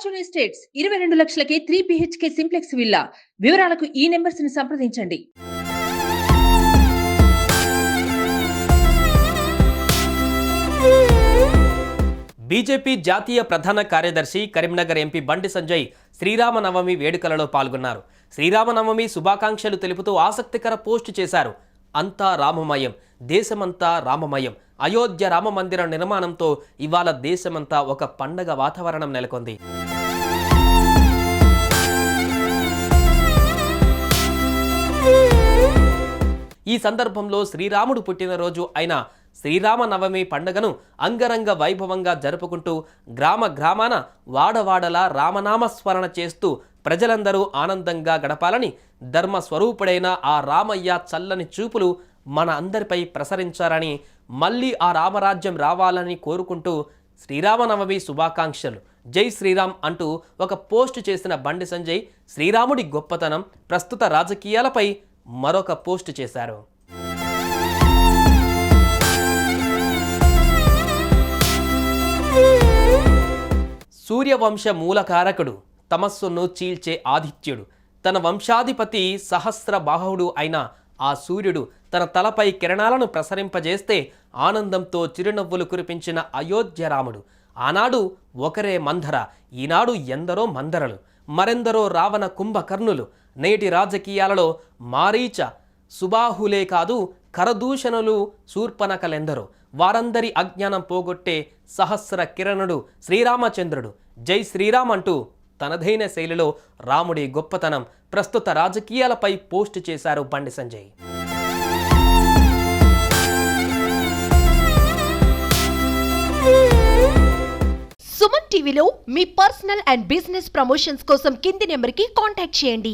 Fortune estates 22 లక్షలకే 3 BHK simplex villa. వివరాలకు ఈ numbers ని సంప్రదించండి. బీజేపీ జాతీయ ప్రధాన కార్యదర్శి కరీంనగర్ ఎంపీ బండి సంజయ్ శ్రీరామనవమి వేడుకలలో పాల్గొన్నారు. శ్రీరామనవమి శుభాకాంక్షలు తెలుపుతూ ఆసక్తికర పోస్ట్ చేశారు. అంతా రామమయం, దేశమంతా రామమయం. అయోధ్య రామ మందిర నిర్మాణంతో ఇవాళ దేశమంతా ఒక పండగ వాతావరణం నెలకొంది. ఈ సందర్భంలో శ్రీరాముడు పుట్టినరోజు అయిన శ్రీరామనవమి పండుగను అంగరంగ వైభవంగా జరుపుకుంటూ గ్రామ గ్రామాన వాడవాడలా రామనామస్మరణ చేస్తూ ప్రజలందరూ ఆనందంగా గడపాలని, ధర్మ స్వరూపుడైన ఆ రామయ్య చల్లని చూపులు మన అందరిపై ప్రసరించారని, మళ్ళీ ఆ రామరాజ్యం రావాలని కోరుకుంటూ శ్రీరామనవమి శుభాకాంక్షలు, జై శ్రీరామ్ అంటూ ఒక పోస్ట్ చేసిన బండి సంజయ్ శ్రీరాముడి గొప్పతనం, ప్రస్తుత రాజకీయాలపై మరొక పోస్ట్ చేశారు. సూర్యవంశ మూలకారకుడు, తమస్సును చీల్చే ఆదిత్యుడు, తన వంశాధిపతి సహస్ర బాహుడు అయిన ఆ సూర్యుడు తన తలపై కిరణాలను ప్రసరింపజేస్తే ఆనందంతో చిరునవ్వులు కురిపించిన అయోధ్య రాముడు. ఆనాడు ఒకరే మంధర, ఈనాడు ఎందరో మందరలు, మరెందరో రావణ కుంభకర్ణులు. నేటి రాజకీయాలలో మారీచ, సుబాహులే కాదు కరదూషణులు, శూర్పణకలెందరో. వారందరి అజ్ఞానం పోగొట్టే సహస్ర కిరణుడు శ్రీరామచంద్రుడు. జై శ్రీరామ్ అంటూ తనదైన శైలిలో రాముడి గొప్పతనం, ప్రస్తుత రాజకీయాలపై పోస్ట్ చేశారు బండి సంజయ్. సుమన్ టీవీలో మీ పర్సనల్ అండ్ బిజినెస్ ప్రమోషన్స్ కోసం కింది నెంబర్కి కాంటాక్ట్ చేయండి.